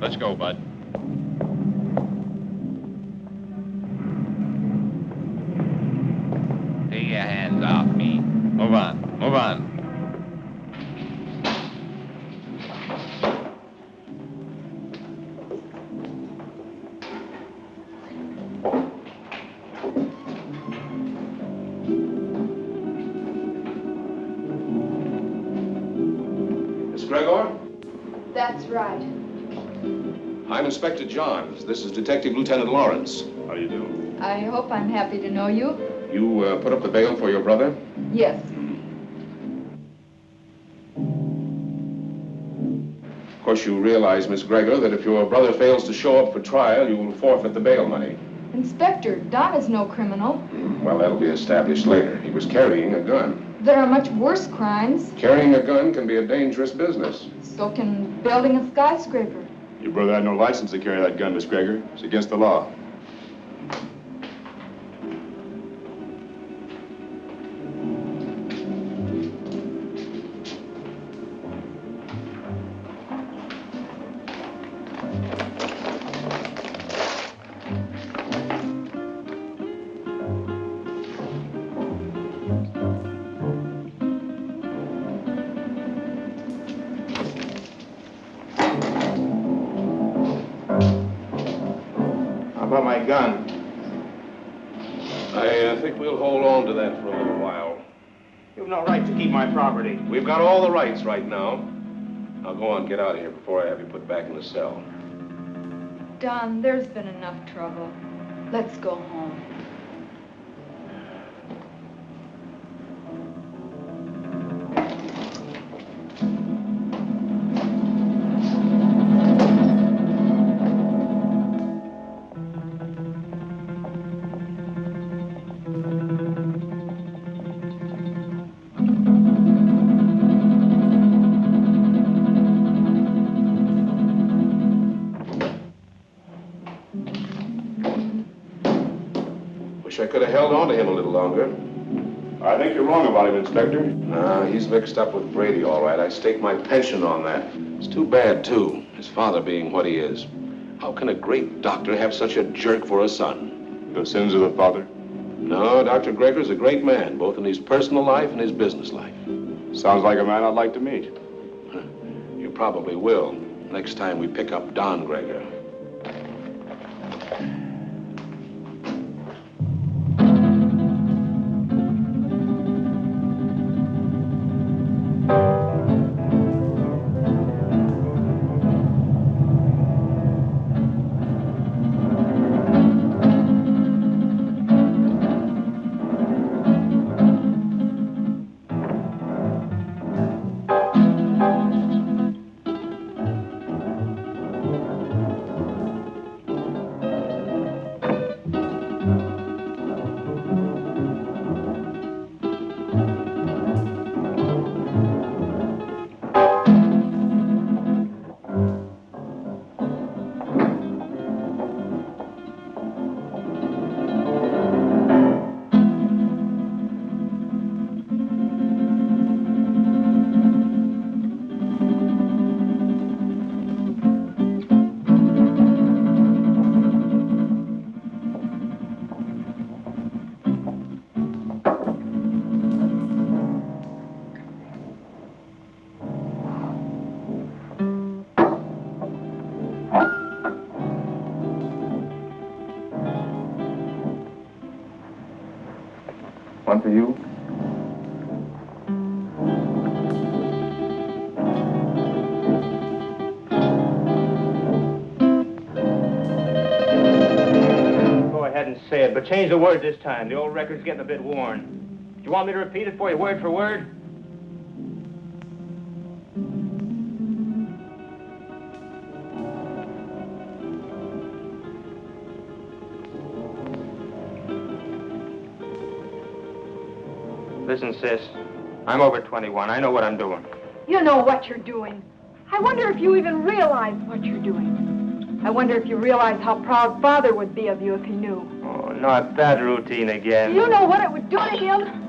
Let's go, Bud. Take your hands off me. Move on. Move on. Gregor? That's right. I'm Inspector Johns. This is Detective Lieutenant Lawrence. How do you do? I hope I'm happy to know you. You put up the bail for your brother? Yes. Of course, you realize, Miss Gregor, that if your brother fails to show up for trial, you will forfeit the bail money. Inspector, Don is no criminal. Well, that'll be established later. He was carrying a gun. There are much worse crimes. Carrying a gun can be a dangerous business. So can building a skyscraper. Your brother had no license to carry that gun, Miss Gregor. It's against the law. About my gun. I think we'll hold on to that for a little while. You've no right to keep my property. We've got all the rights right now. Now go on, get out of here before I have you put back in the cell. Don, there's been enough trouble. Let's go home. Wish I could have held on to him a little longer. I think you're wrong about him, Inspector. Nah, he's mixed up with Brady, all right. I stake my pension on that. It's too bad, too, his father being what he is. How can a great doctor have such a jerk for a son? The sins of the father? No, Dr. Gregor's a great man, both in his personal life and his business life. Sounds like a man I'd like to meet. You probably will, next time we pick up Don Gregor. One for you. Go ahead and say it, but change the word this time. The old record's getting a bit worn. Do you want me to repeat it for you word for word? Listen, sis. I'm over 21. I know what I'm doing. You know what you're doing. I wonder if you even realize what you're doing. I wonder if you realize how proud Father would be of you if he knew. Oh, not that routine again. You know what it would do to him?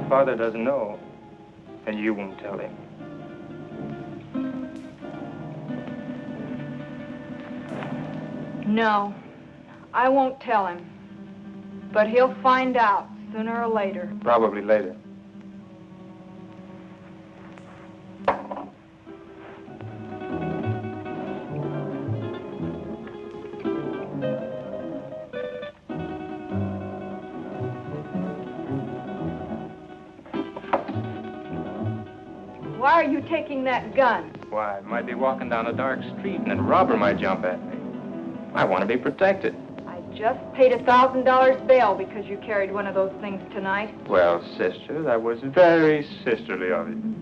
father doesn't know, and you won't tell him. No, I won't tell him. But he'll find out sooner or later. Probably later. Why are you taking that gun? Why, I might be walking down a dark street and a robber might jump at me. I want to be protected. I just paid $1,000 bail because you carried one of those things tonight. Well, sister, that was very sisterly of you.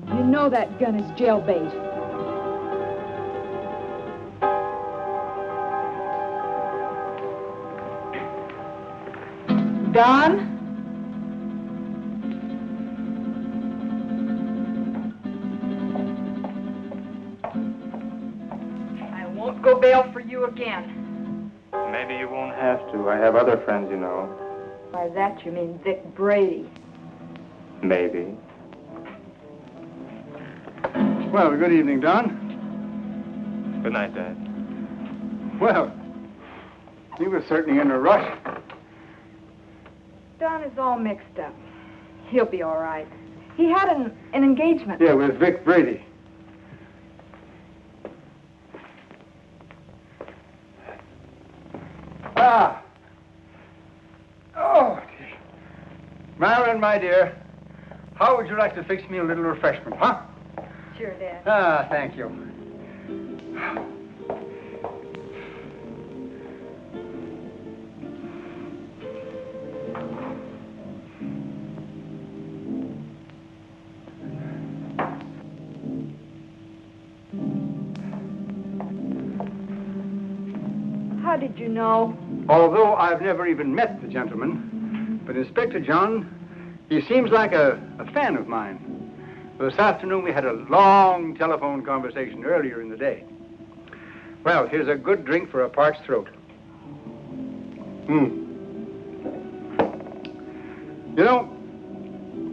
You know that gun is JailBait. Don? I won't go bail for you again. Maybe you won't have to. I have other friends, you know. By that you mean Vic Brady. Maybe. Well, good evening, Don. Good night, Dad. Well, you were certainly in a rush. Don is all mixed up. He'll be all right. He had an engagement. Yeah, with Vic Brady. Ah. Oh, dear. Marilyn, my dear, how would you like to fix me a little refreshment, huh? Sure, Dad. Ah, thank you. How did you know? Although I've never even met the gentleman, but Inspector John, he seems like a fan of mine. This afternoon we had a long telephone conversation earlier in the day. Well, here's a good drink for a parched throat. You know,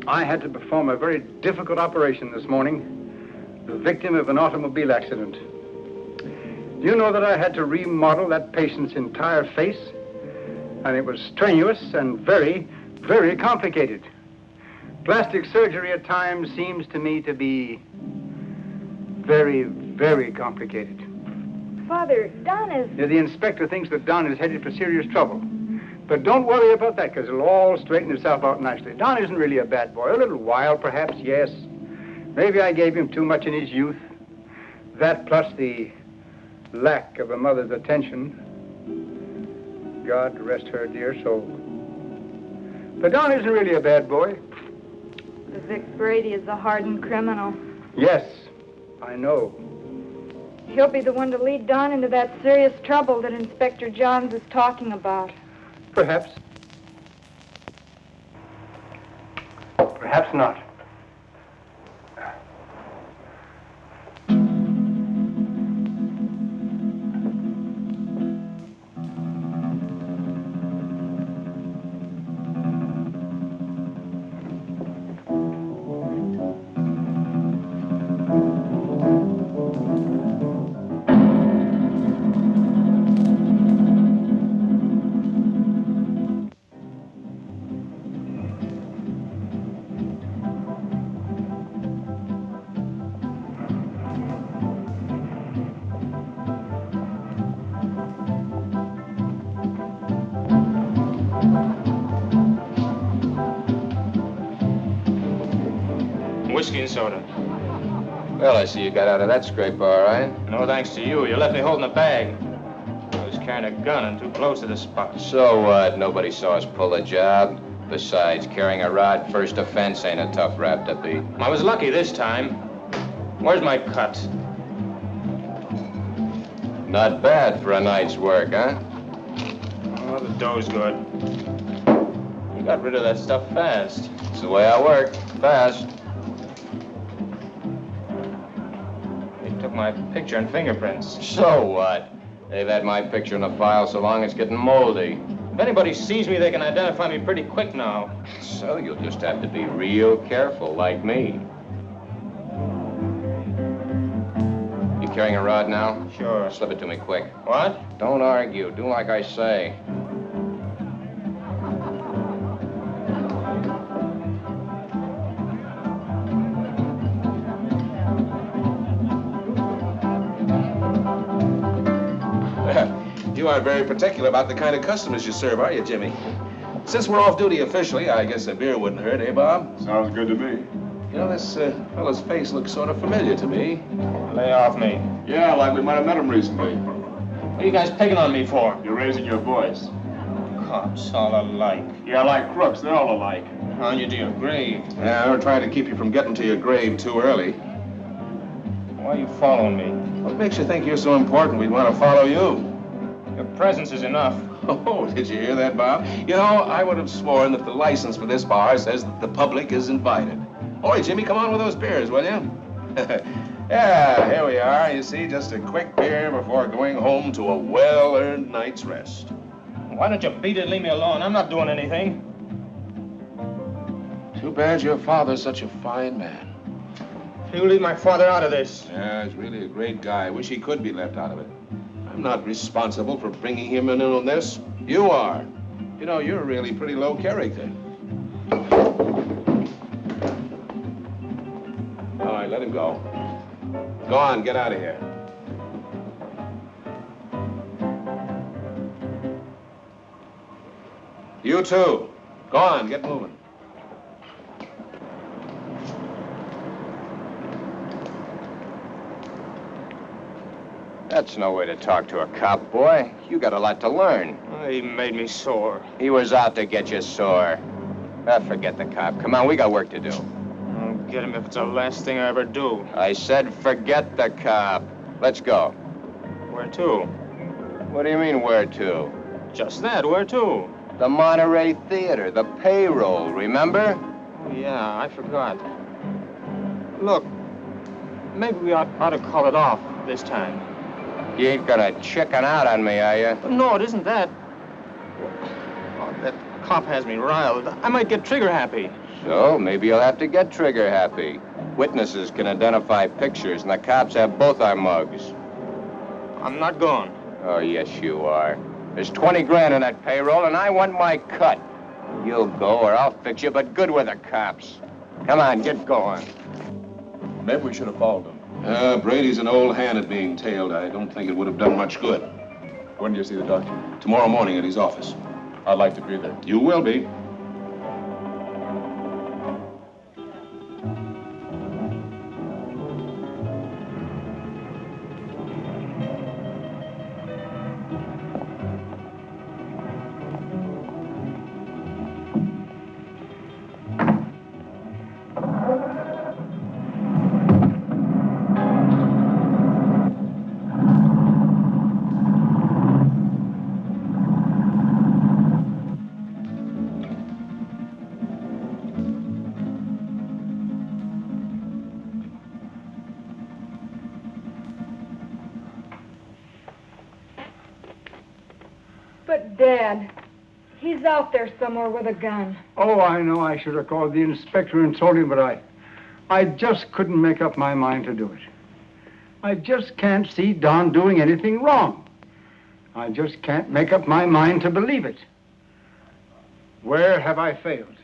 I had to perform a very difficult operation this morning, the victim of an automobile accident. Do you know that I had to remodel that patient's entire face? And it was strenuous and very, very complicated. Plastic surgery at times seems to me to be very, very complicated. Father, Don is... Yeah, the inspector thinks that Don is headed for serious trouble. But don't worry about that, because it'll all straighten itself out nicely. Don isn't really a bad boy. A little wild, perhaps, yes. Maybe I gave him too much in his youth. That plus the lack of a mother's attention. God rest her dear soul. But Don isn't really a bad boy. The Vic Brady is a hardened criminal. Yes, I know. He'll be the one to lead Don into that serious trouble that Inspector Johns is talking about. Perhaps. Perhaps not. Whiskey and soda. Well, I see you got out of that scrape all right. No thanks to you. You left me holding a bag. I was carrying a gun and too close to the spot. So what? Nobody saw us pull the job. Besides, carrying a rod first offense ain't a tough rap to beat. I was lucky this time. Where's my cut? Not bad for a night's work, huh? Oh, the dough's good. You got rid of that stuff fast. It's the way I work. Fast. They took my picture and fingerprints. So what? They've had my picture in the file so long it's getting moldy. If anybody sees me, they can identify me pretty quick now. So you'll just have to be real careful, like me. You carrying a rod now? Sure. Slip it to me quick. What? Don't argue. Do like I say. You aren't very particular about the kind of customers you serve, are you, Jimmy? Since we're off duty officially, I guess a beer wouldn't hurt, eh, Bob? Sounds good to me. You know, this fellow's face looks sort of familiar to me. Lay off me. Yeah, like we might have met him recently. What are you guys picking on me for? You're raising your voice. Cops, all alike. Yeah, like crooks, they're all alike. On you to your grave. Yeah, we're trying to keep you from getting to your grave too early. Why are you following me? What makes you think you're so important we'd want to follow you? Your presence is enough. Oh, did you hear that, Bob? You know, I would have sworn that the license for this bar says that the public is invited. Oi, Jimmy, come on with those beers, will you? Yeah, here we are. You see, just a quick beer before going home to a well-earned night's rest. Why don't you beat it and leave me alone? I'm not doing anything. Too bad your father's such a fine man. You leave my father out of this. Yeah, he's really a great guy. I wish he could be left out of it. I'm not responsible for bringing him in on this. You are. You know, you're really pretty low character. All right, let him go. Go on, get out of here. You too. Go on, get moving. That's no way to talk to a cop, boy. You got a lot to learn. He made me sore. He was out to get you sore. Forget the cop. Come on, we got work to do. I'll get him if it's the last thing I ever do. I said forget the cop. Let's go. Where to? What do you mean, where to? Just that, where to? The Monterey Theater, the payroll, remember? Oh, yeah, I forgot. Look, maybe we ought to call it off this time. You ain't gonna chicken out on me, are you? No, it isn't that. Oh, that cop has me riled. I might get trigger happy. So, maybe you'll have to get trigger happy. Witnesses can identify pictures, and the cops have both our mugs. I'm not going. Oh, yes, you are. There's 20 grand in that payroll, and I want my cut. You'll go, or I'll fix you, but good with the cops. Come on, get going. Maybe we should have followed him. Brady's an old hand at being tailed. I don't think it would have done much good. When do you see the doctor? Tomorrow morning at his office. I'd like to be there. You will be. But, Dad, he's out there somewhere with a gun. Oh, I know I should have called the inspector and told him, but I just couldn't make up my mind to do it. I just can't see Don doing anything wrong. I just can't make up my mind to believe it. Where have I failed?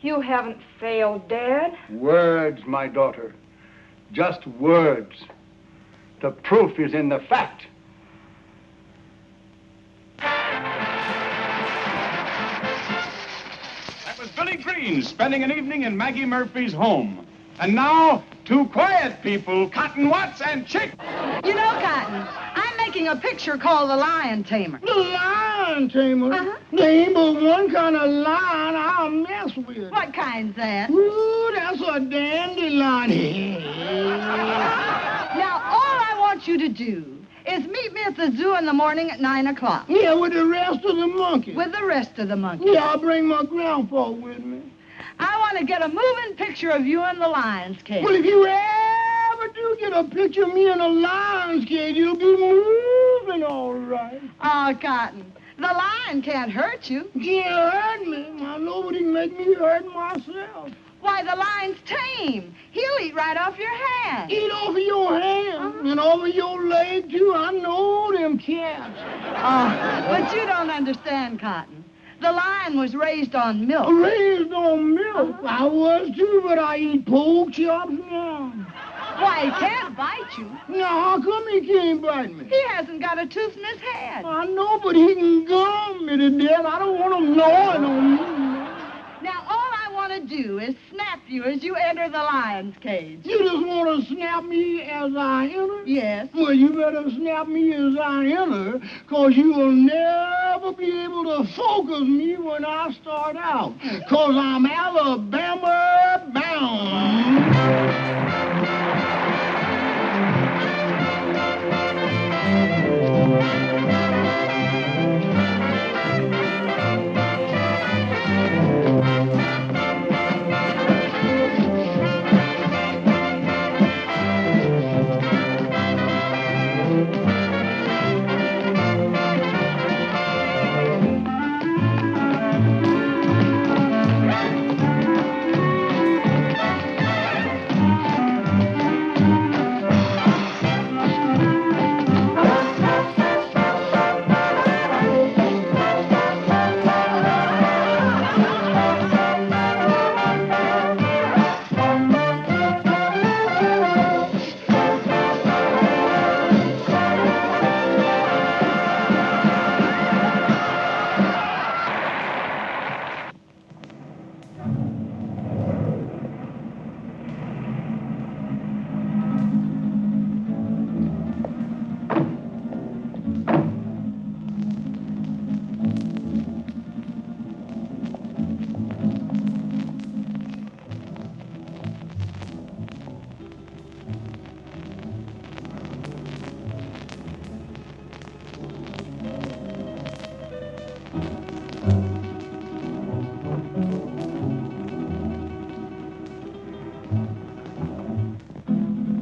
You haven't failed, Dad. Words, my daughter. Just words. The proof is in the fact. That was Billy Green spending an evening in Maggie Murphy's home. And now, two quiet people, Cotton Watts and Chick. You know, Cotton, I'm making a picture called The Lion Tamer. The lion tamer? Uh-huh. There ain't but one kind of lion I'll mess with. What kind's that? Ooh, that's a dandelion. Now, all I want you to do is meet me at the zoo in the morning at 9 o'clock. Yeah, with the rest of the monkeys. With the rest of the monkeys. Yeah, I'll bring my grandpa with me. I want to get a moving picture of you in the lion's cage. Well, if you ever do get a picture of me in a lion's cage, you'll be moving all right. Oh, Cotton, The lion can't hurt you. Can't hurt me. Now, nobody can make me hurt myself. Why, the lion's tame. He'll eat right off your hand. Eat off of your hand and over your leg, too. I know them cats. Oh, but you don't understand, Cotton. The lion was raised on milk. Raised on milk. I was, too, but I eat pork chops now. Why, he can't bite you. Now, how come he can't bite me? He hasn't got a tooth in his head. I know, but he can gum me to death. I don't want him gnawing on me. Now, all I want to do is snap you as you enter the lion's cage. You just want to snap me as I enter? Yes. Well, you better snap me as I enter, because you will never be able to focus me when I start out, because I'm Alabama bound.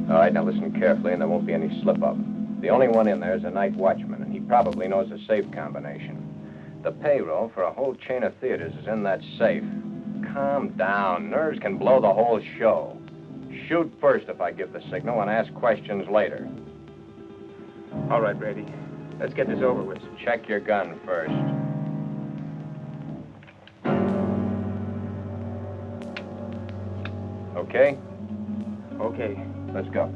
All right, now listen carefully, and there won't be any slip-up. The only one in there is a night watchman, and he probably knows the safe combination. The payroll for a whole chain of theaters is in that safe. Calm down. Nerves can blow the whole show. Shoot first if I give the signal, and ask questions later. All right, Brady. Let's get this over with. Check your gun first. Okay? Okay. Let's go.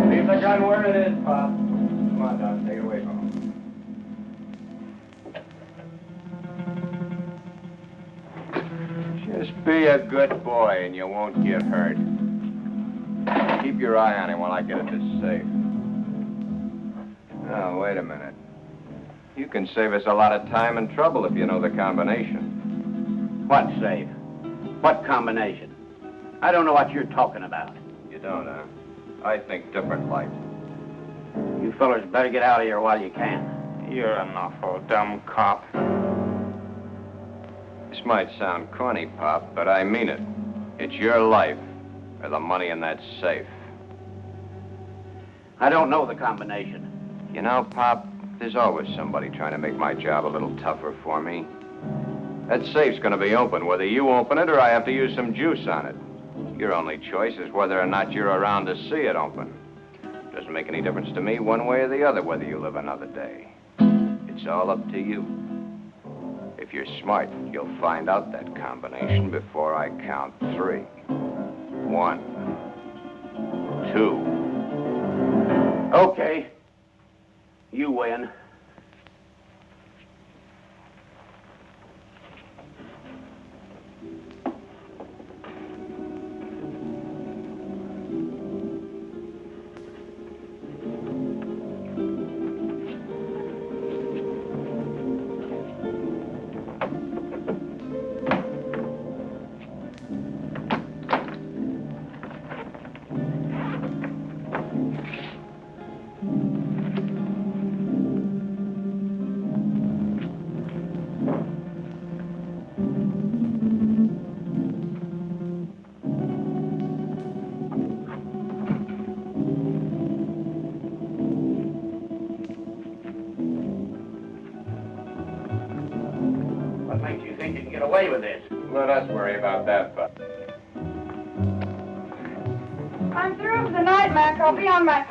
Leave the gun where it is, Pop. Come on, Don. Take it away from him. Just be a good boy and you won't get hurt. Keep your eye on him while I get at this safe. Oh, wait a minute. You can save us a lot of time and trouble if you know the combination. What safe? What combination? I don't know what you're talking about. You don't, huh? I think different like. You fellers better get out of here while you can. You're an awful dumb cop. This might sound corny, Pop, but I mean it. It's your life or the money in that safe. I don't know the combination. You know, Pop, there's always somebody trying to make my job a little tougher for me. That safe's gonna be open, whether you open it or I have to use some juice on it. Your only choice is whether or not you're around to see it open. Doesn't make any difference to me one way or the other whether you live another day. It's all up to you. If you're smart, you'll find out that combination before I count 3. 1, 2. Okay. You win. think you can get away with this? Let us worry about that, Buck. I'm through for the night, Mac. I'll be on my...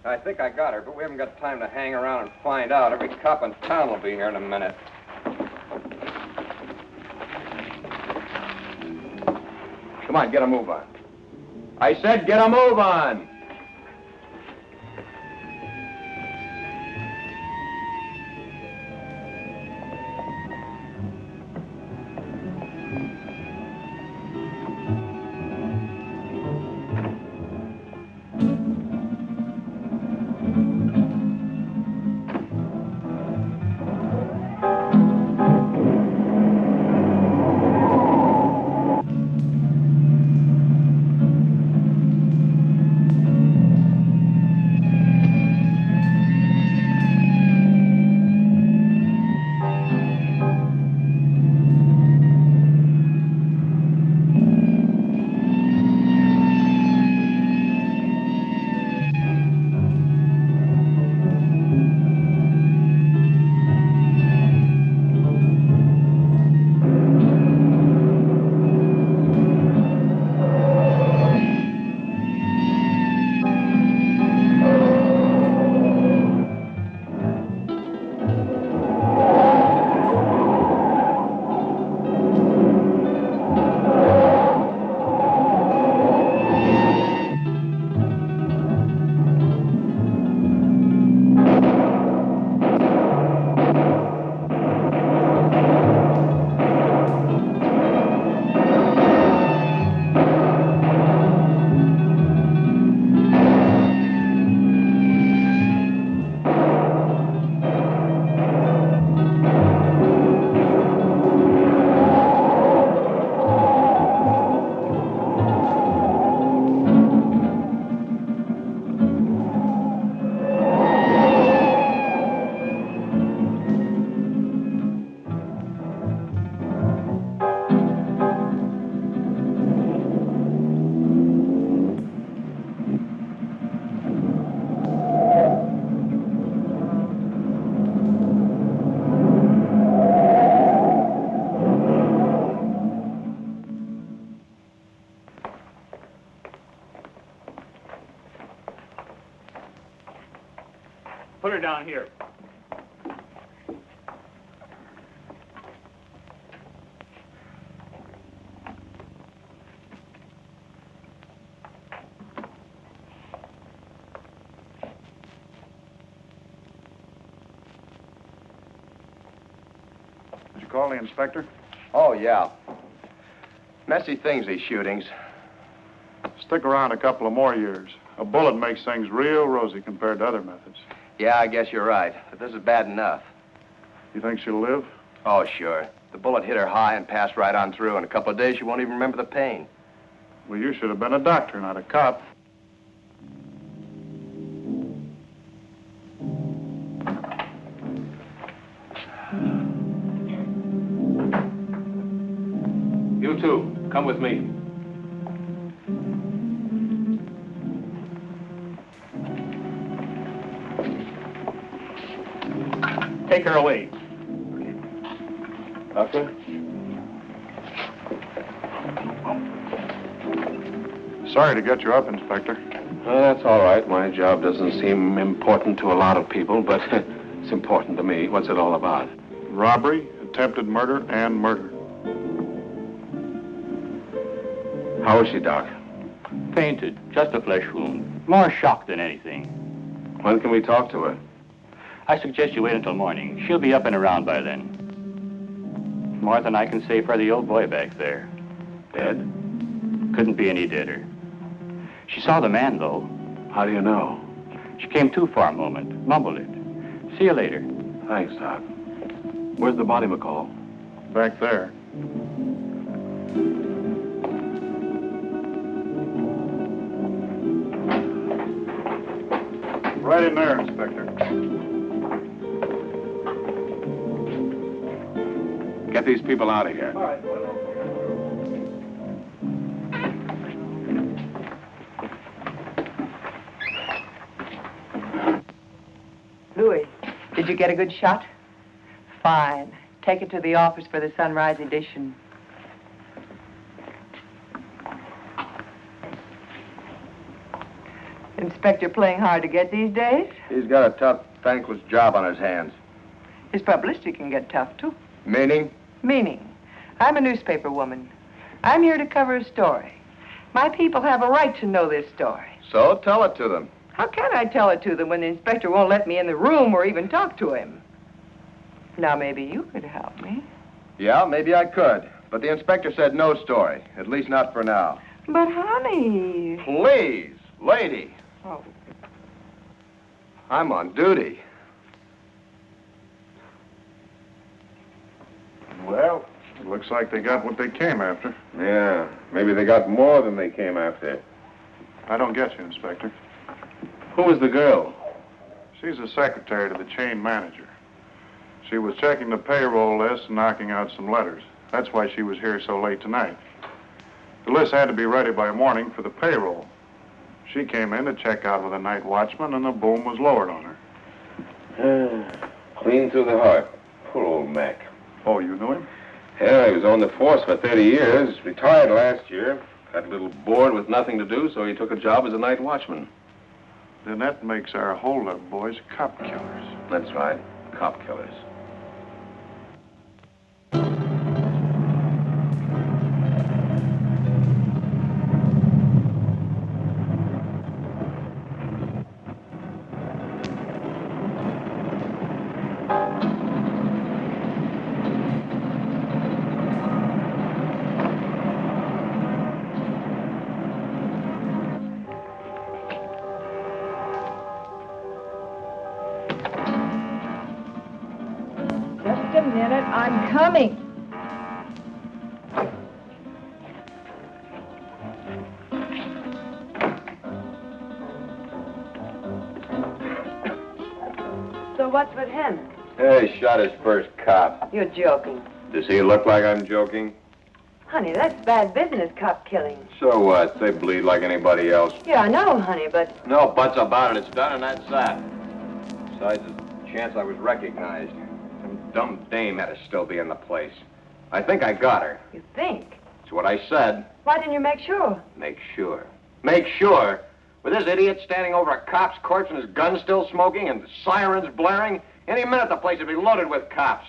I think I got her, but we haven't got time to hang around and find out. Every cop in town will be here in a minute. Come on, get a move on. I said get a move on! Put her down here. Did you call the inspector? Oh, yeah. Messy things, these shootings. Stick around a couple of more years. A bullet makes things real rosy compared to other methods. Yeah, I guess you're right. But this is bad enough. You think she'll live? Oh, sure. The bullet hit her high and passed right on through. In a couple of days, she won't even remember the pain. Well, you should have been a doctor, not a cop. You two, come with me. Take her away. Doctor? Sorry to get you up, Inspector. That's all right. My job doesn't seem important to a lot of people, but it's important to me. What's it all about? Robbery, attempted murder, and murder. How is she, Doc? Fainted. Just a flesh wound. More shock than anything. When can we talk to her? I suggest you wait until morning. She'll be up and around by then. More than I can say for the old boy back there. Dead? Couldn't be any deader. She saw the man, though. How do you know? She came to for a moment, mumbled it. See you later. Thanks, Doc. Where's the body, McCall? Back there. Right in there, Inspector. Get these people out of here. All right. Louis, did you get a good shot? Fine. Take it to the office for the sunrise edition. Inspector playing hard to get these days? He's got a tough, thankless job on his hands. His publicity can get tough, too. Meaning? Meaning, I'm a newspaper woman. I'm here to cover a story. My people have a right to know this story. So tell it to them. How can I tell it to them when the inspector won't let me in the room or even talk to him? Now, maybe you could help me. Yeah, maybe I could. But the inspector said no story, at least not for now. But, honey... Please, lady. Oh. I'm on duty. Well, it looks like they got what they came after. Yeah, maybe they got more than they came after. I don't get you, Inspector. Who was the girl? She's the secretary to the chain manager. She was checking the payroll list and knocking out some letters. That's why she was here so late tonight. The list had to be ready by morning for the payroll. She came in to check out with a night watchman, and the boom was lowered on her. Clean through the heart. Poor old Mac. Oh, you knew him? Yeah, he was on the force for 30 years. Retired last year. Got a little bored with nothing to do, so he took a job as a night watchman. Then that makes our holdup boys cop killers. That's right. Cop killers. Just a minute, I'm coming. So what's with him? Hey, he shot his first cop. You're joking. Does he look like I'm joking? Honey, that's bad business, cop killing. So what? They bleed like anybody else. Yeah, I know, honey, but... No buts about it. It's done and that's that. Besides, there's a chance I was recognized. Some dumb dame had to still be in the place. I think I got her. You think? That's what I said. Why didn't you make sure? Make sure. Make sure? With this idiot standing over a cop's corpse and his gun still smoking and sirens blaring, any minute the place would be loaded with cops.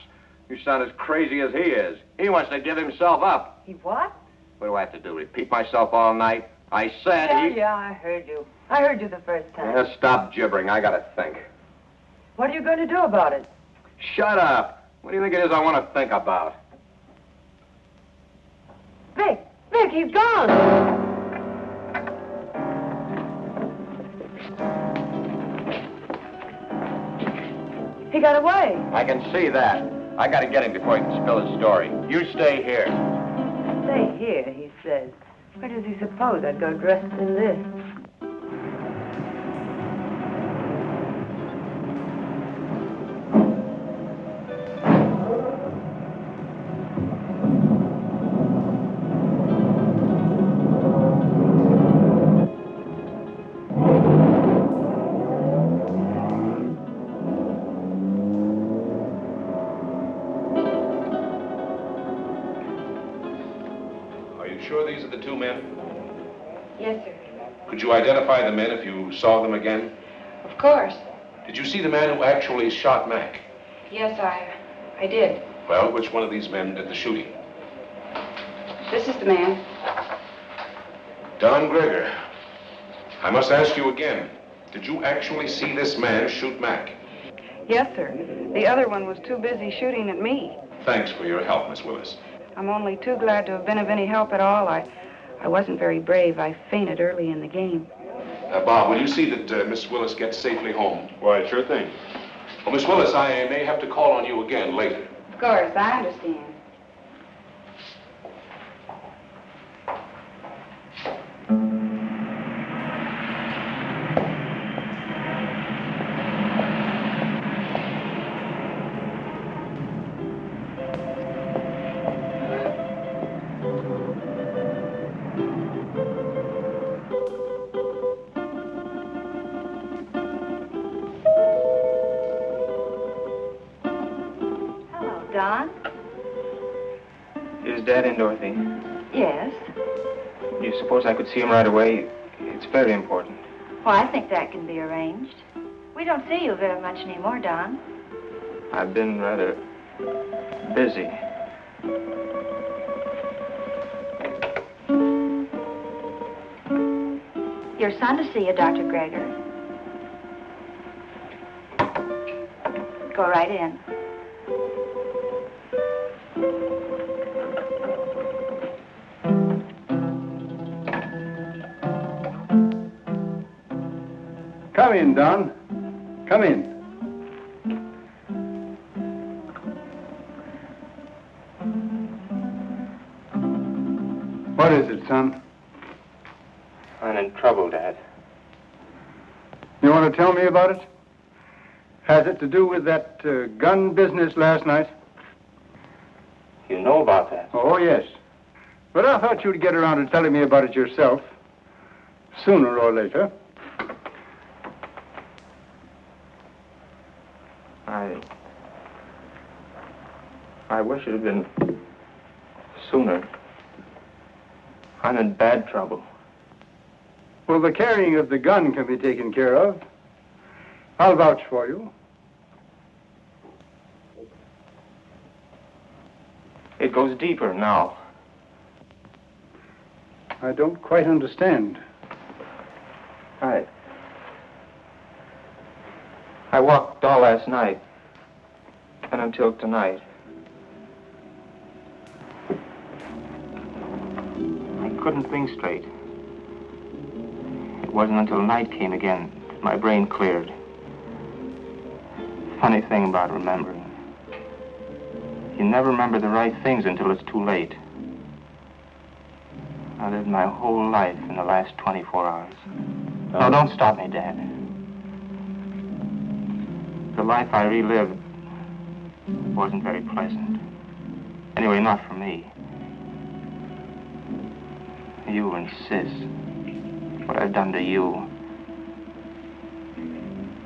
You sound as crazy as he is. He wants to give himself up. He what? What do I have to do? Repeat myself all night? I said Yeah, I heard you. I heard you the first time. Yeah, stop gibbering. I gotta think. What are you going to do about it? Shut up. What do you think it is I want to think about? Vic, he's gone. He got away. I can see that. I gotta get him before he can spill his story. You stay here. Stay here, he says. Where does he suppose I'd go dressed in this? Sure these are the two men? Yes, sir. Could you identify the men if you saw them again? Of course. Did you see the man who actually shot Mac? Yes, I did. Well, which one of these men did the shooting? This is the man. Don Greger. I must ask you again. Did you actually see this man shoot Mac? Yes, sir. The other one was too busy shooting at me. Thanks for your help, Miss Willis. I'm only too glad to have been of any help at all. I wasn't very brave. I fainted early in the game. Bob, will you see that Miss Willis gets safely home? Why, sure thing. Well, Miss Willis, I may have to call on you again later. Of course, I understand. Don? Is Dad in, Dorothy? Yes. Do you suppose I could see him right away? It's very important. Well, I think that can be arranged. We don't see you very much anymore, Don. I've been rather busy. Your son to see you, Dr. Greger. Go right in. Come in, Don. Come in. What is it, son? I'm in trouble, Dad. You want to tell me about it? Has it to do with that gun business last night? You know about that? Oh, yes. But I thought you'd get around to telling me about it yourself, sooner or later. I wish it had been sooner. I'm in bad trouble. Well, the carrying of the gun can be taken care of. I'll vouch for you. It goes deeper now. I don't quite understand. I walked all last night and until tonight. I couldn't think straight. It wasn't until night came again that my brain cleared. Funny thing about remembering. You never remember the right things until it's too late. I lived my whole life in the last 24 hours. No, don't stop me, Dad. The life I relived wasn't very pleasant. Anyway, not for me. You and Sis. What I've done to you.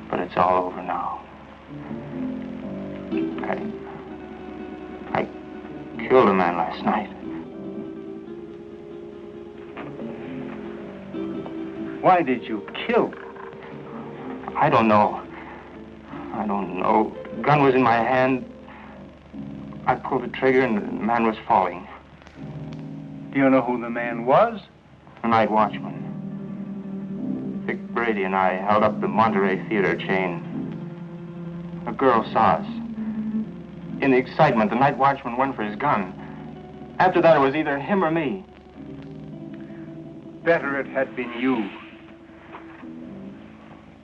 But it's all over now. I killed a man last night. Why did you kill? I don't know. Gun was in my hand. I pulled the trigger and the man was falling. Do you know who the man was? The night watchman. Vic Brady and I held up the Monterey Theater chain. A girl saw us. In the excitement, the night watchman went for his gun. After that, it was either him or me. Better it had been you.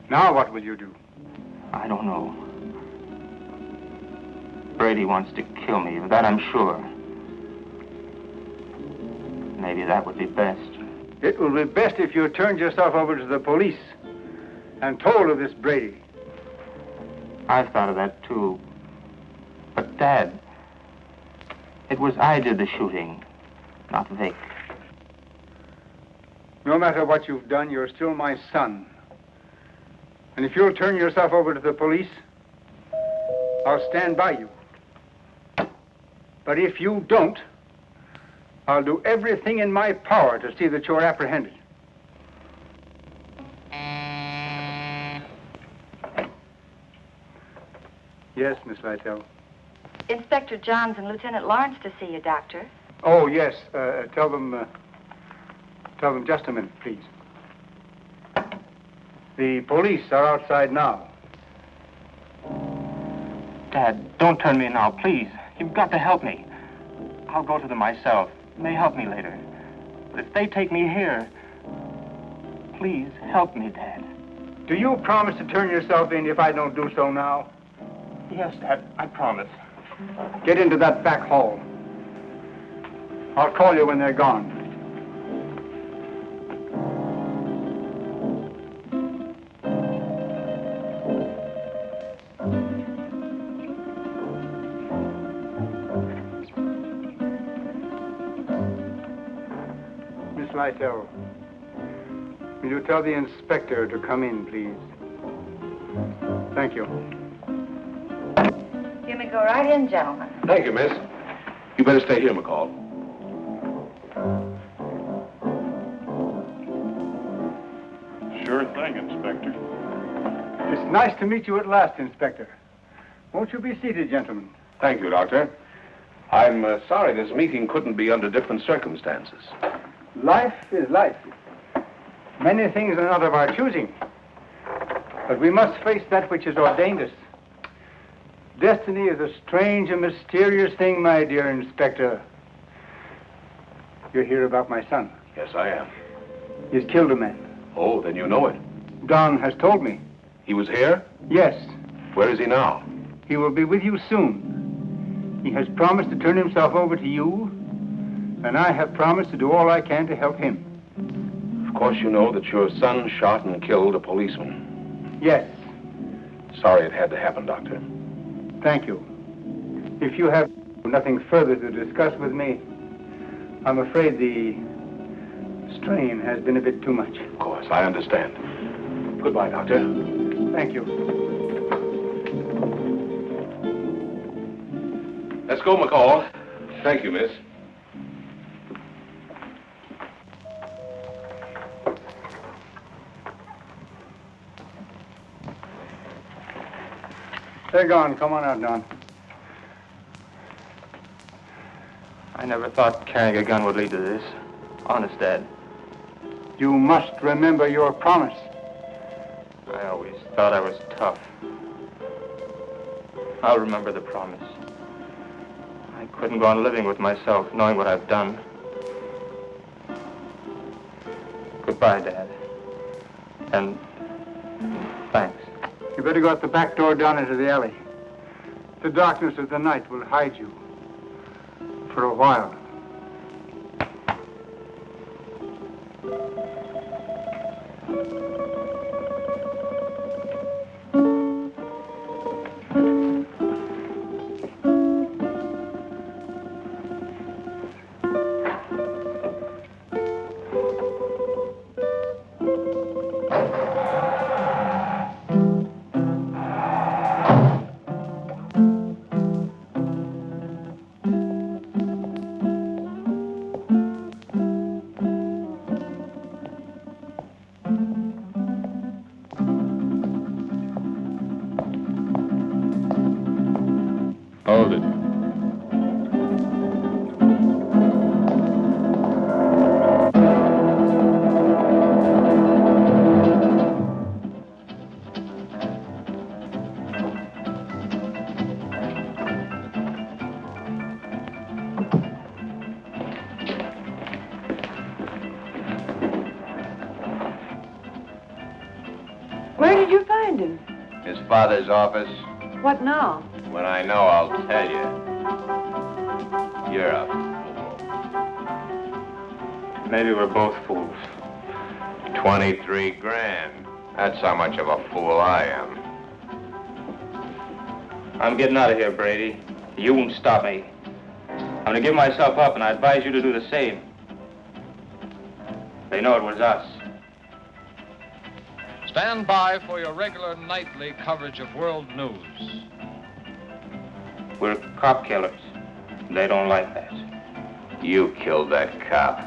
Now what will you do? I don't know. Brady wants to kill me, of that I'm sure. Maybe that would be best. It will be best if you turned yourself over to the police and told of this Brady. I've thought of that, too. But, Dad, it was I did the shooting, not Vic. No matter what you've done, you're still my son. And if you'll turn yourself over to the police, I'll stand by you. But if you don't, I'll do everything in my power to see that you're apprehended. Yes, Miss Lytell. Inspector Johns and Lieutenant Lawrence to see you, Doctor. Oh, yes. Tell them just a minute, please. The police are outside now. Dad, don't turn me now, please. You've got to help me. I'll go to them myself. It may help me later. But if they take me here, please help me, Dad. Do you promise to turn yourself in if I don't do so now? Yes, Dad, I promise. Get into that back hall. I'll call you when they're gone. Miss Lytell, will you tell the inspector to come in, please? Thank you. You me go right in, gentlemen. Thank you, miss. You better stay here, McCall. Sure thing, Inspector. It's nice to meet you at last, Inspector. Won't you be seated, gentlemen? Thank you, Doctor. I'm sorry this meeting couldn't be under different circumstances. Life is life. Many things are not of our choosing. But we must face that which has ordained us. Destiny is a strange and mysterious thing, my dear Inspector. You're here about my son. Yes, I am. He's killed a man. Oh, then you know it. Don has told me. He was here? Yes. Where is he now? He will be with you soon. He has promised to turn himself over to you, and I have promised to do all I can to help him. Of course you know that your son shot and killed a policeman. Yes. Sorry it had to happen, Doctor. Thank you. If you have nothing further to discuss with me, I'm afraid the strain has been a bit too much. Of course, I understand. Goodbye, Doctor. Thank you. Let's go, McCall. Thank you, miss. They're gone. Come on out, Don. I never thought carrying a gun would lead to this. Honest, Dad. You must remember your promise. I always thought I was tough. I'll remember the promise. I couldn't go on living with myself, knowing what I've done. Goodbye, Dad. And thanks. You better go out the back door down into the alley. The darkness of the night will hide you. For a while. Hold it. Where did you find him? His father's office. What now? When I know, I'll tell you. You're a fool. Maybe we're both fools. 23 grand. That's how much of a fool I am. I'm getting out of here, Brady. You won't stop me. I'm gonna give myself up, and I advise you to do the same. They know it was us. Stand by for your regular nightly coverage of world news. We're cop killers. They don't like that. You killed that cop.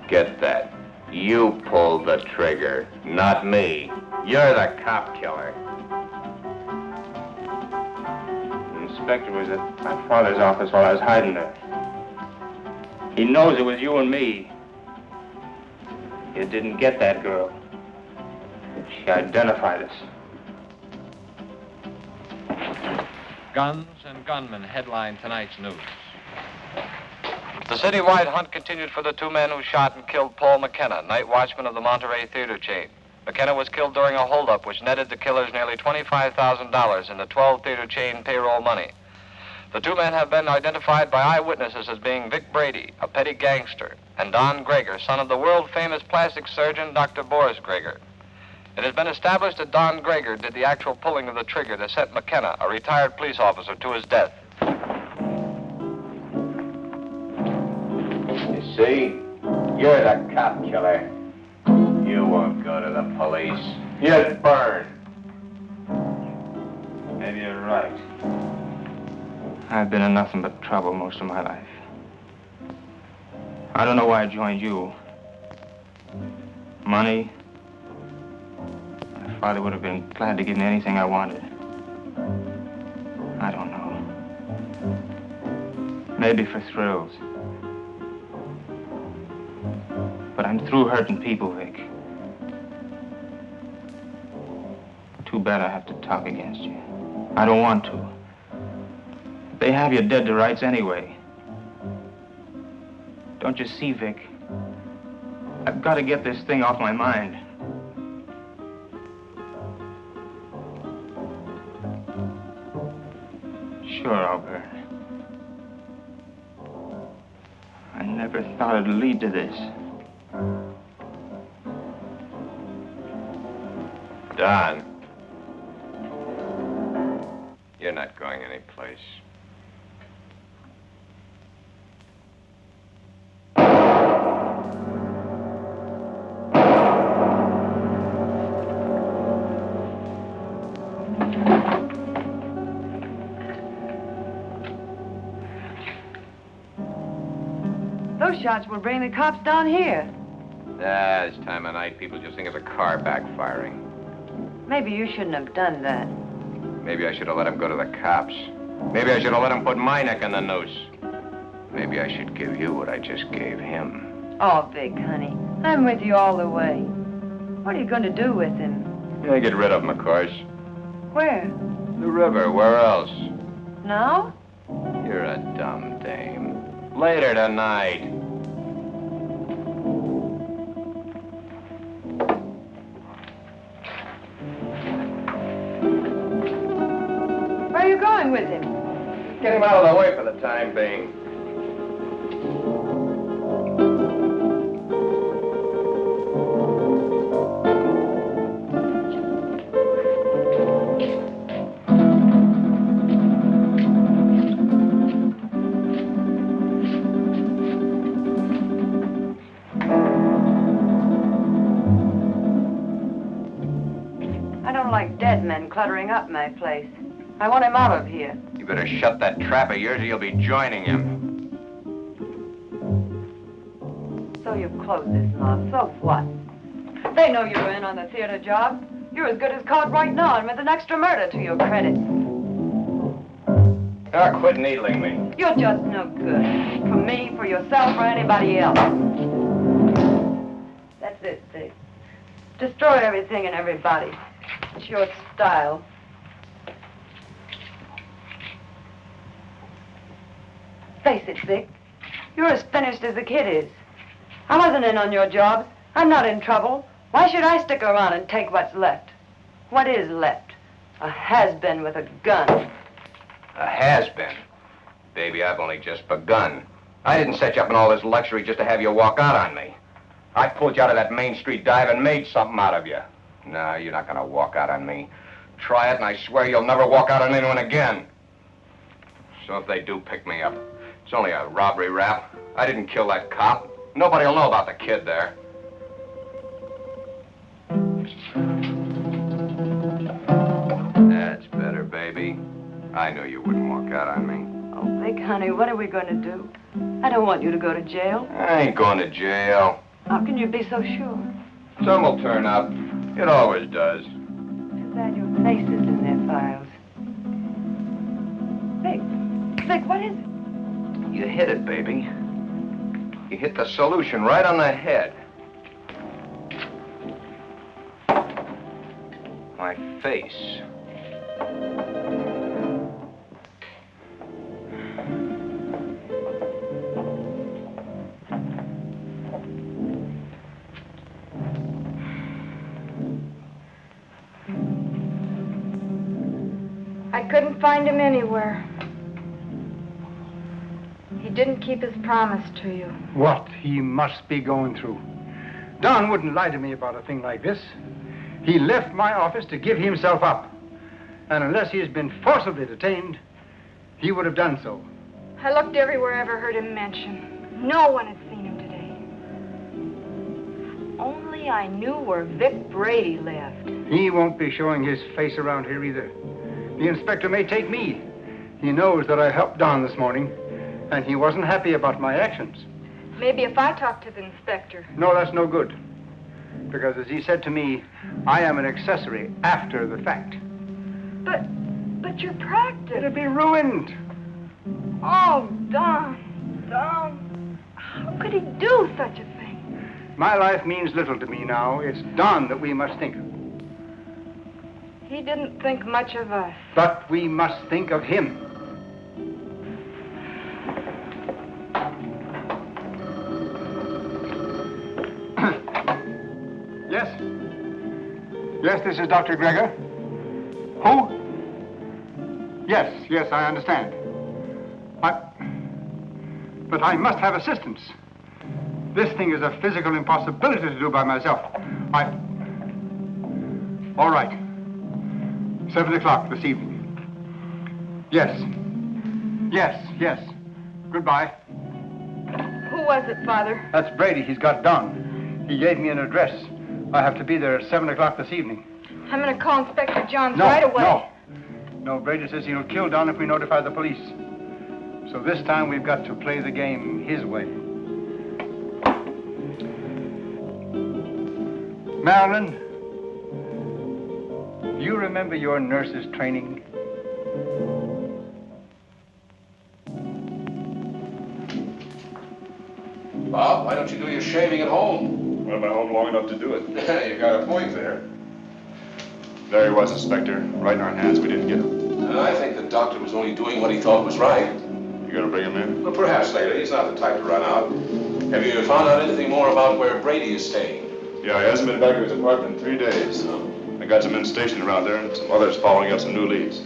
Get that. You pulled the trigger, not me. You're the cop killer. The inspector was at my father's office while I was hiding there. He knows it was you and me. You didn't get that girl. She identified us. Guns and gunmen headline tonight's news. The citywide hunt continued for the two men who shot and killed Paul McKenna, night watchman of the Monterey theater chain. McKenna was killed during a holdup which netted the killers nearly $25,000 in the 12 theater chain payroll money. The two men have been identified by eyewitnesses as being Vic Brady, a petty gangster, and Don Greger, son of the world-famous plastic surgeon Dr. Boris Greger. It has been established that Don Greger did the actual pulling of the trigger that sent McKenna, a retired police officer, to his death. You see? You're the cop killer. You won't go to the police. You'd burn. Maybe you're right. I've been in nothing but trouble most of my life. I don't know why I joined you. Money? My father would have been glad to give me anything I wanted. I don't know. Maybe for thrills. But I'm through hurting people, Vic. Too bad I have to talk against you. I don't want to. They have you dead to rights anyway. Don't you see, Vic? I've got to get this thing off my mind. Sure, I'll burn. I never thought it'd lead to this. Don. You're not going anyplace. Those shots will bring the cops down here. This time of night, people just think of a car backfiring. Maybe you shouldn't have done that. Maybe I should have let him go to the cops. Maybe I should have let him put my neck in the noose. Maybe I should give you what I just gave him. Oh, Vic, honey, I'm with you all the way. What are you going to do with him? Yeah, get rid of him, of course. Where? The river, where else? Now? You're a dumb dame. Later tonight. Where are you going with him? Get him out of the way for the time being. I don't like dead men cluttering up my place. I want him out of here. You better shut that trap of yours or you'll be joining him. So you've closed this mob. So what? They know you're in on the theater job. You're as good as caught right now and with an extra murder to your credit. Now quit needling me. You're just no good. For me, for yourself, or anybody else. That's it, Vic. Destroy everything and everybody. It's your style. Face it, Vic. You're as finished as the kid is. I wasn't in on your job. I'm not in trouble. Why should I stick around and take what's left? What is left? A has-been with a gun. A has-been. Baby, I've only just begun. I didn't set you up in all this luxury just to have you walk out on me. I pulled you out of that Main Street dive and made something out of you. No, you're not gonna walk out on me. Try it and I swear you'll never walk out on anyone again. So if they do pick me up, it's only a robbery rap. I didn't kill that cop. Nobody'll know about the kid there. That's better, baby. I knew you wouldn't walk out on me. Oh, Vic, honey, what are we going to do? I don't want you to go to jail. I ain't going to jail. How can you be so sure? Some will turn up. It always does. Too bad your face is in their files. Vic, what is it? You hit it, baby. You hit the solution right on the head. My face. I couldn't find him anywhere. He didn't keep his promise to you. What he must be going through. Don wouldn't lie to me about a thing like this. He left my office to give himself up. And unless he has been forcibly detained, he would have done so. I looked everywhere I ever heard him mention. No one had seen him today. If only I knew where Vic Brady lived. He won't be showing his face around here either. The inspector may take me. He knows that I helped Don this morning, and he wasn't happy about my actions. Maybe if I talk to the inspector. No, that's no good. Because as he said to me, I am an accessory after the fact. But your practice. It'll be ruined. Oh, Don, how could he do such a thing? My life means little to me now. It's Don that we must think of. He didn't think much of us. But we must think of him. Yes? Yes, this is Dr. Gregor. Who? Yes, I understand. But I must have assistance. This thing is a physical impossibility to do by myself. All right. 7 o'clock this evening. Yes. Goodbye. Who was it, Father? That's Brady. He's got Don. He gave me an address. I have to be there at 7 o'clock this evening. I'm going to call Inspector Johns right away. No, Brady says he'll kill Don if we notify the police. So this time we've got to play the game his way. Marilyn, do you remember your nurse's training? Bob, why don't you do your shaving at home? Well, I'm at home long enough to do it. You got a point there. There he was, Inspector. Right in our hands. We didn't get him. I think the doctor was only doing what he thought was right. You gonna bring him in? Well, perhaps later. He's not the type to run out. Have you found out anything more about where Brady is staying? Yeah, he hasn't been back to his apartment in 3 days. I got some men stationed around there and some others following up some new leads.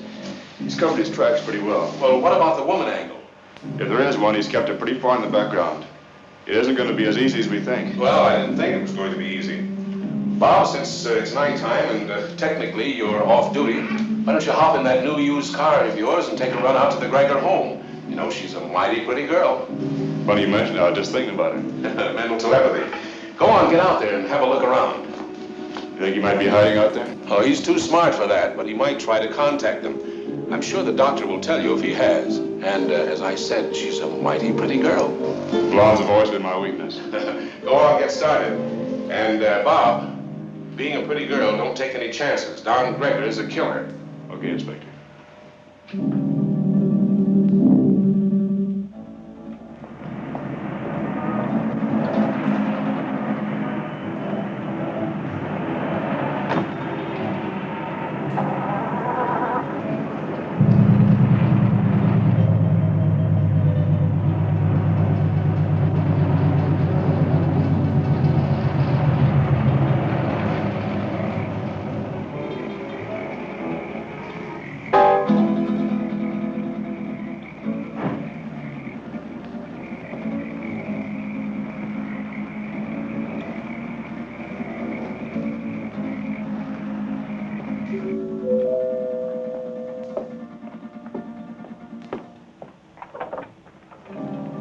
He's covered his tracks pretty well. Well, what about the woman angle? If there is one, he's kept it pretty far in the background. It isn't going to be as easy as we think. Well, I didn't think it was going to be easy. Bob, since it's nighttime and technically you're off duty, why don't you hop in that new used car of yours and take a run out to the Gregor home? You know, she's a mighty pretty girl. Funny you mention it. I was just thinking about it. Mental telepathy. Go on, get out there and have a look around. You think he might be hiding out there? Oh, he's too smart for that, but he might try to contact them. I'm sure the doctor will tell you if he has. And as I said, she's a mighty pretty girl. Blondes have always been my weakness. Go on, get started. And, Bob, being a pretty girl, don't take any chances. Don Gregor is a killer. Okay, Inspector.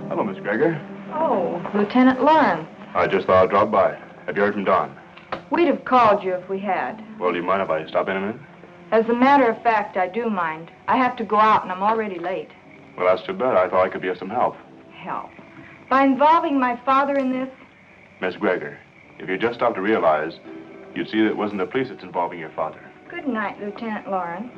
Hello, Miss Gregor. Oh, Lieutenant Lawrence. I just thought I'd drop by. Have you heard from Don? We'd have called you if we had. Well, do you mind if I stop in a minute? As a matter of fact, I do mind. I have to go out and I'm already late. Well, that's too bad. I thought I could be of some help. Help? By involving my father in this? Miss Gregor, if you just stopped to realize, you'd see that it wasn't the police that's involving your father. Good night, Lieutenant Lawrence.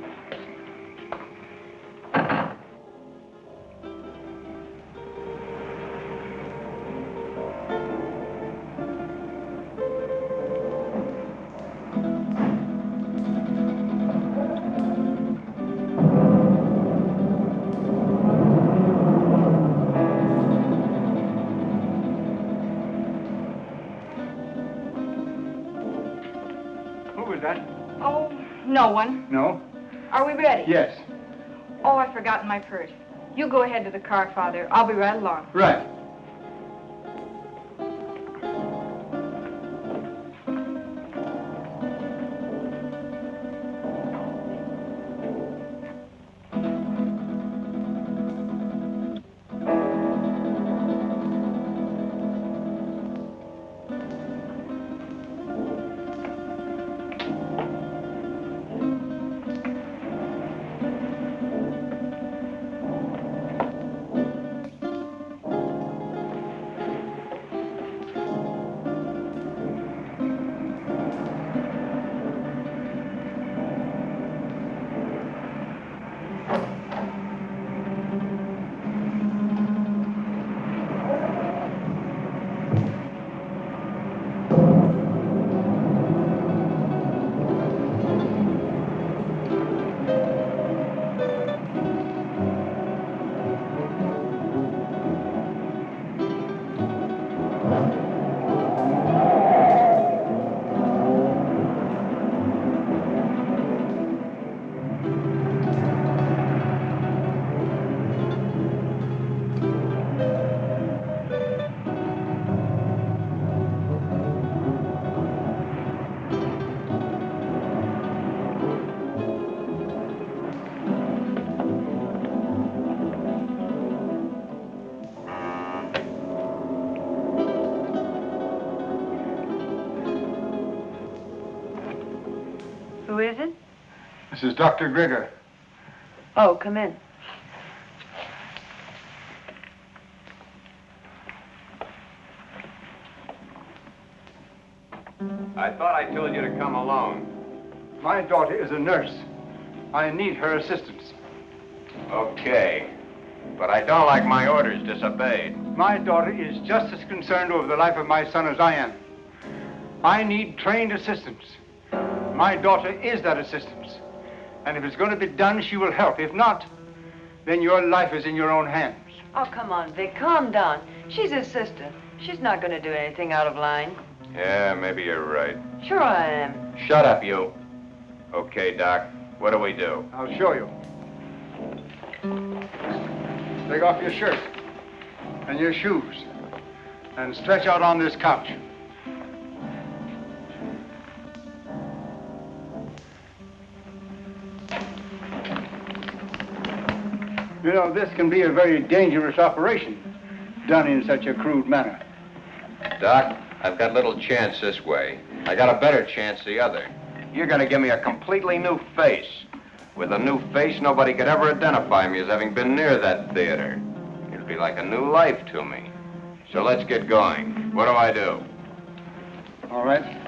Oh, no one. No? Are we ready? Yes. Oh, I've forgotten my purse. You go ahead to the car, Father. I'll be right along. Right. This is Dr. Grigger. Oh, come in. I thought I told you to come alone. My daughter is a nurse. I need her assistance. Okay. But I don't like my orders disobeyed. My daughter is just as concerned over the life of my son as I am. I need trained assistance. My daughter is that assistance. And if it's going to be done, she will help. If not, then your life is in your own hands. Oh, come on, Vic, calm down. She's his sister. She's not going to do anything out of line. Yeah, maybe you're right. Sure I am. Shut up, you. Okay, Doc. What do we do? I'll show you. Take off your shirt and your shoes and stretch out on this couch. You know, this can be a very dangerous operation, done in such a crude manner. Doc, I've got little chance this way. I got a better chance the other. You're gonna give me a completely new face. With a new face, nobody could ever identify me as having been near that theater. It'd be like a new life to me. So let's get going. What do I do? All right.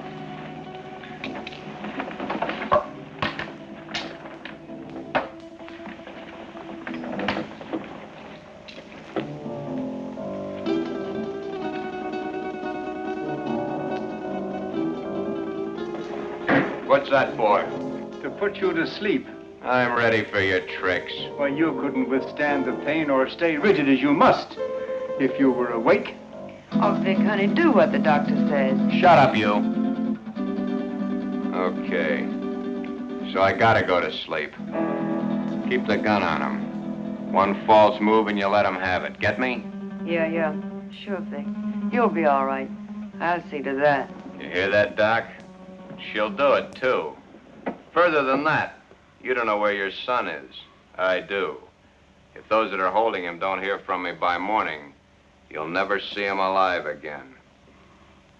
What's that for? To put you to sleep. I'm ready for your tricks. Why, you couldn't withstand the pain or stay rigid as you must if you were awake. Oh, Vic, honey, do what the doctor says. Shut up, you. Okay. So I gotta go to sleep. Keep the gun on him. One false move and you let him have it. Get me? Yeah. Sure, Vic. You'll be all right. I'll see to that. You hear that, Doc? She'll do it, too. Further than that, you don't know where your son is. I do. If those that are holding him don't hear from me by morning, you'll never see him alive again.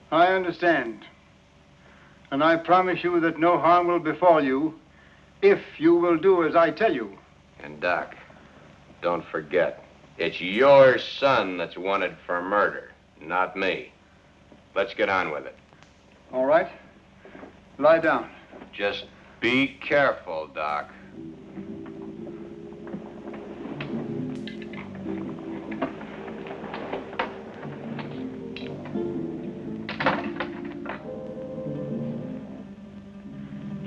I understand. And I promise you that no harm will befall you if you will do as I tell you. And, Doc, don't forget, it's your son that's wanted for murder, not me. Let's get on with it. All right. Lie down. Just be careful, Doc.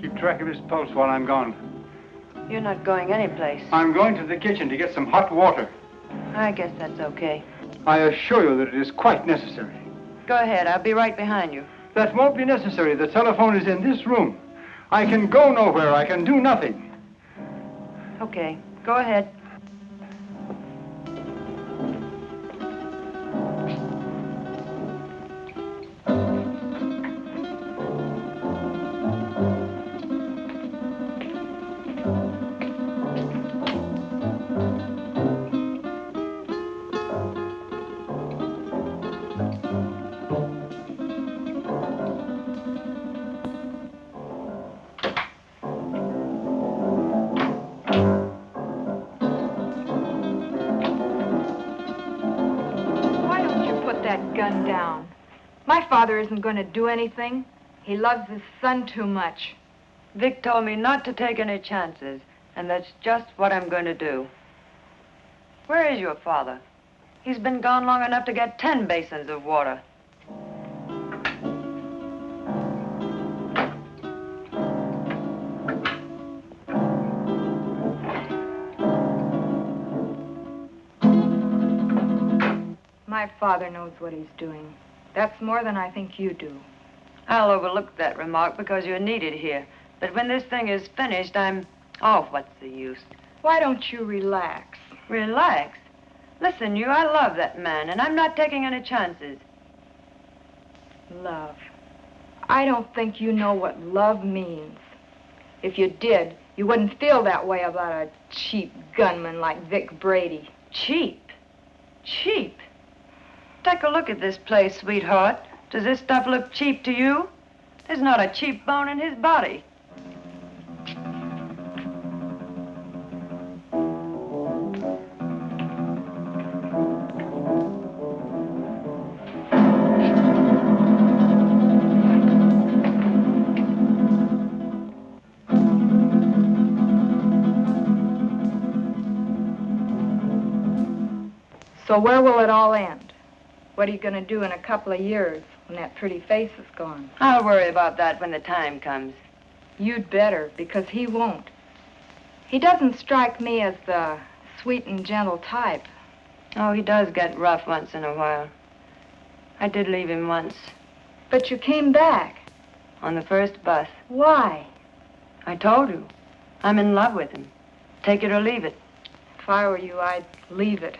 Keep track of his pulse while I'm gone. You're not going anyplace. I'm going to the kitchen to get some hot water. I guess that's okay. I assure you that it is quite necessary. Go ahead. I'll be right behind you. That won't be necessary. The telephone is in this room. I can go nowhere. I can do nothing. Okay. Go ahead. Gun down. My father isn't going to do anything. He loves his son too much. Vic told me not to take any chances, and that's just what I'm going to do. Where is your father? He's been gone long enough to get 10 basins of water. My father knows what he's doing. That's more than I think you do. I'll overlook that remark because you're needed here. But when this thing is finished, Oh, what's the use? Why don't you relax? Relax? Listen, I love that man, and I'm not taking any chances. Love. I don't think you know what love means. If you did, you wouldn't feel that way about a cheap gunman like Vic Brady. Cheap? Cheap? Take a look at this place, sweetheart. Does this stuff look cheap to you? There's not a cheap bone in his body. So where will it all end? What are you going to do in a couple of years when that pretty face is gone? I'll worry about that when the time comes. You'd better, because he won't. He doesn't strike me as the sweet and gentle type. Oh, he does get rough once in a while. I did leave him once. But you came back. On the first bus. Why? I told you. I'm in love with him. Take it or leave it. If I were you, I'd leave it.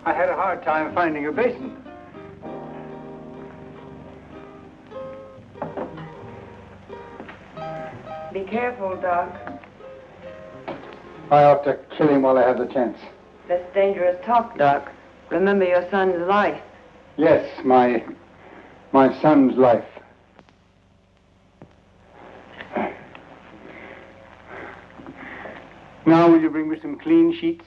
I had a hard time finding a basin. Be careful, Doc. I ought to kill him while I have the chance. That's dangerous talk, Doc. Remember your son's life. Yes, my son's life. Now, will you bring me some clean sheets?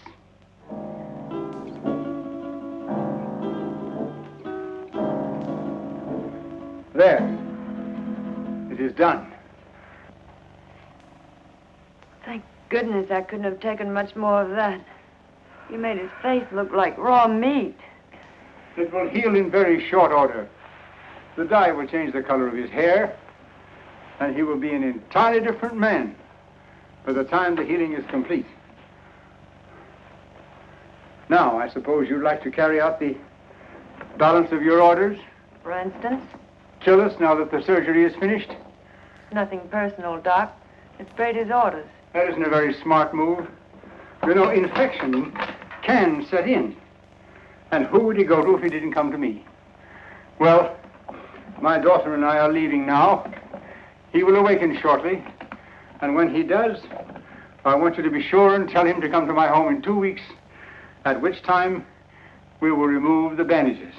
There. It is done. Thank goodness I couldn't have taken much more of that. You made his face look like raw meat. It will heal in very short order. The dye will change the color of his hair, and he will be an entirely different man by the time the healing is complete. Now, I suppose you'd like to carry out the balance of your orders? For instance? Kill us now that the surgery is finished? Nothing personal, Doc. It's Brady's orders. That isn't a very smart move. You know, infection can set in. And who would he go to if he didn't come to me? Well, my daughter and I are leaving now. He will awaken shortly. And when he does, I want you to be sure and tell him to come to my home in 2 weeks, at which time we will remove the bandages.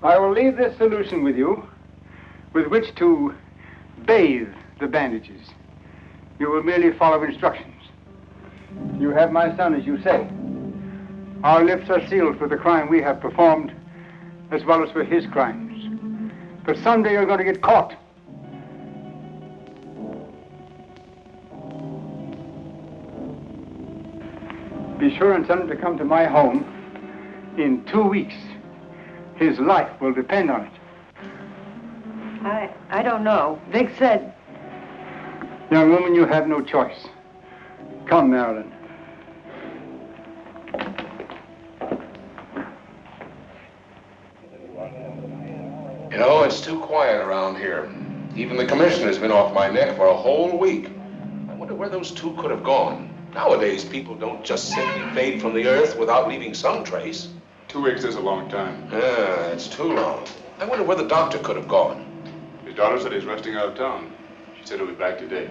I will leave this solution with you, with which to bathe the bandages. You will merely follow instructions. You have my son, as you say. Our lips are sealed for the crime we have performed, as well as for his crimes. But someday you're going to get caught. Be sure and tell him to come to my home in 2 weeks. His life will depend on it. I don't know. Vic said... Young woman, you have no choice. Come, Marilyn. You know, it's too quiet around here. Even the commissioner's been off my neck for a whole week. I wonder where those two could have gone. Nowadays, people don't just simply fade from the earth without leaving some trace. 2 weeks is a long time. Yeah, it's too long. I wonder where the doctor could have gone. His daughter said he's resting out of town. She said he'll be back today.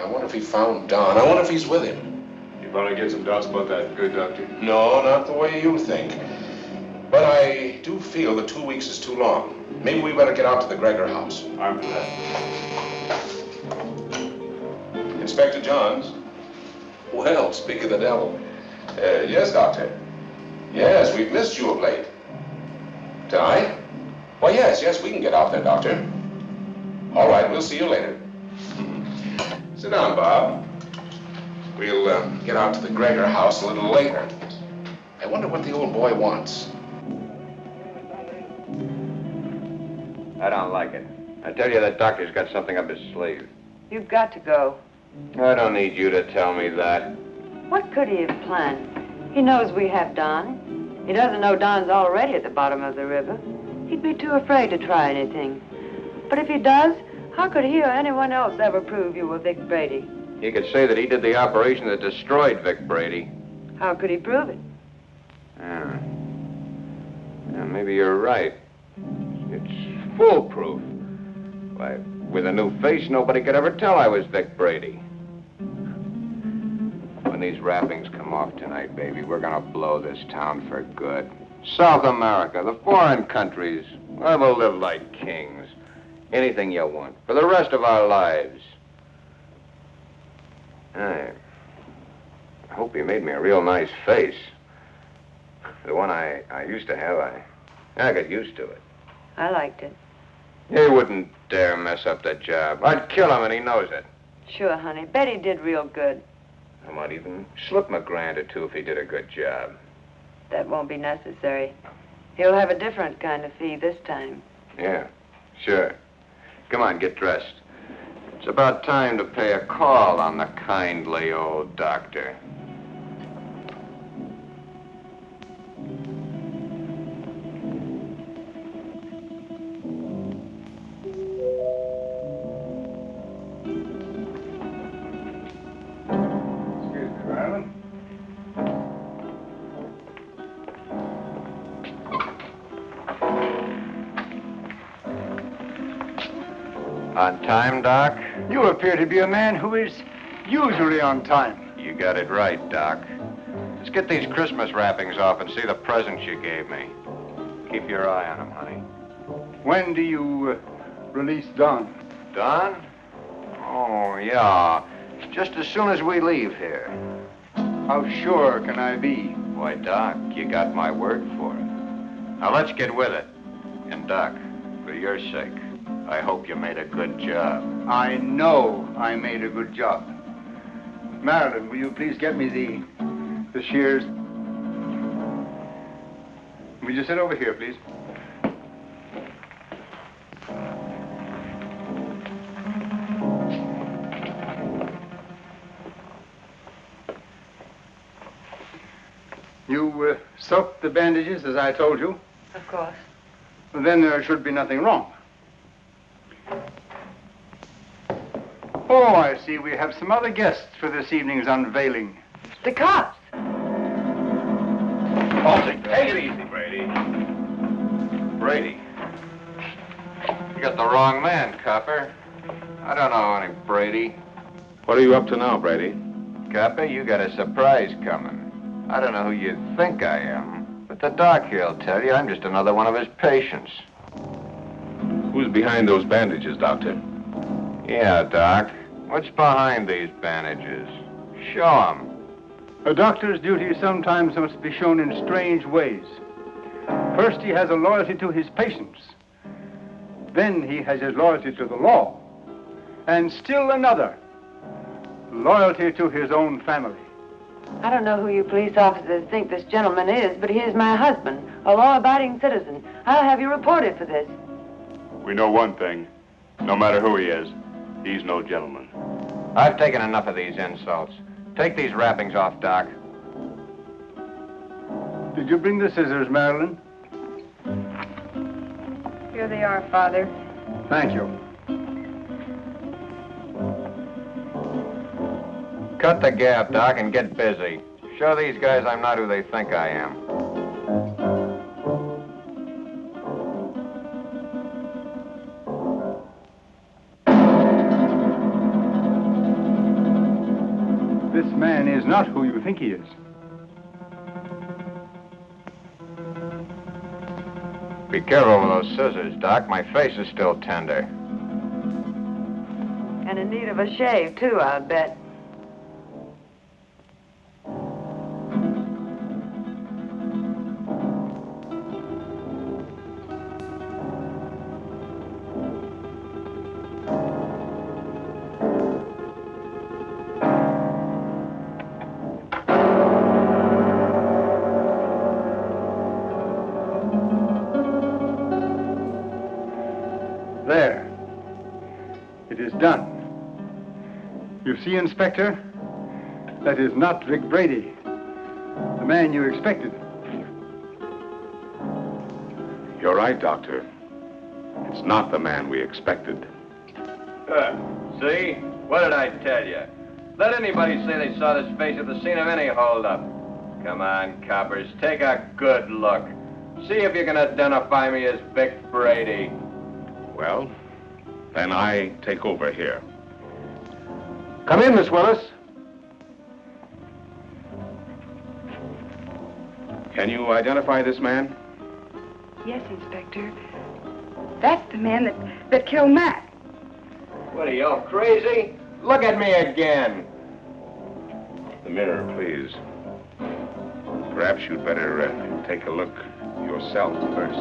I wonder if he found Don. I wonder if he's with him. You probably get some doubts about that, good doctor. No, not the way you think. But I do feel that 2 weeks is too long. Maybe we better get out to the Gregor house. I'm for that. Inspector Johns. Well, speak of the devil. Yes, Doctor. Yes, we've missed you of late. Tonight? Well, yes, we can get out there, Doctor. All right, we'll see you later. Sit down, Bob. We'll get out to the Gregor house a little later. I wonder what the old boy wants. I don't like it. I tell you, that doctor's got something up his sleeve. You've got to go. I don't need you to tell me that. What could he have planned? He knows we have Don. He doesn't know Don's already at the bottom of the river. He'd be too afraid to try anything. But if he does, how could he or anyone else ever prove you were Vic Brady? He could say that he did the operation that destroyed Vic Brady. How could he prove it? Yeah, maybe you're right. It's foolproof. Why, with a new face, nobody could ever tell I was Vic Brady. When these wrappings come off tonight, baby, we're gonna blow this town for good. South America, the foreign countries, where we'll live like kings. Anything you want, for the rest of our lives. I hope you made me a real nice face. The one I used to have, I got used to it. I liked it. He wouldn't dare mess up the job. I'd kill him, and he knows it. Sure, honey. Betty did real good. I might even slip him $1,000 or $2 if he did a good job. That won't be necessary. He'll have a different kind of fee this time. Yeah, sure. Come on, get dressed. It's about time to pay a call on the kindly old doctor. Excuse me, Marilyn. On time, Doc? You appear to be a man who is usually on time. You got it right, Doc. Let's get these Christmas wrappings off and see the presents you gave me. Keep your eye on them, honey. When do you release Don? Don? Oh, yeah. Just as soon as we leave here. How sure can I be? Why, Doc, you got my word for it. Now, let's get with it. And, Doc, for your sake, I hope you made a good job. I know I made a good job. Marilyn, will you please get me the shears? Will you sit over here, please? You soaked the bandages as I told you? Of course. Well, then there should be nothing wrong. Oh, I see. We have some other guests for this evening's unveiling. The cops. Take it easy, Brady. Brady. You got the wrong man, copper. I don't know any Brady. What are you up to now, Brady? Copper, you got a surprise coming. I don't know who you think I am, but the doc here'll tell you I'm just another one of his patients. Who's behind those bandages, Doctor? Yeah, Doc. What's behind these bandages? Show 'em. A doctor's duty sometimes must be shown in strange ways. First, he has a loyalty to his patients. Then he has his loyalty to the law. And still another, loyalty to his own family. I don't know who you police officers think this gentleman is, but he is my husband, a law-abiding citizen. I'll have you reported for this. We know one thing. No matter who he is, he's no gentleman. I've taken enough of these insults. Take these wrappings off, Doc. Did you bring the scissors, Marilyn? Here they are, Father. Thank you. Cut the gap, Doc, and get busy. Show these guys I'm not who they think I am. This man is not who you think he is. Be careful with those scissors, Doc. My face is still tender. And in need of a shave, too, I'll bet. There. It is done. You see, Inspector? That is not Vic Brady, the man you expected. You're right, Doctor. It's not the man we expected. See? What did I tell you? Let anybody say they saw this face at the scene of any holdup. Come on, coppers, take a good look. See if you can identify me as Vic Brady. Well, then I take over here. Come in, Miss Willis. Can you identify this man? Yes, Inspector. That's the man that killed Mac. What are you, all crazy? Look at me again. The mirror, please. Perhaps you'd better take a look yourself first.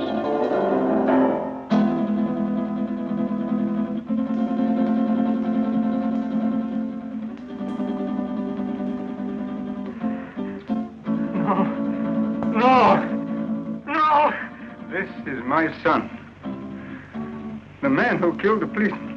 my son. The man who killed the policeman.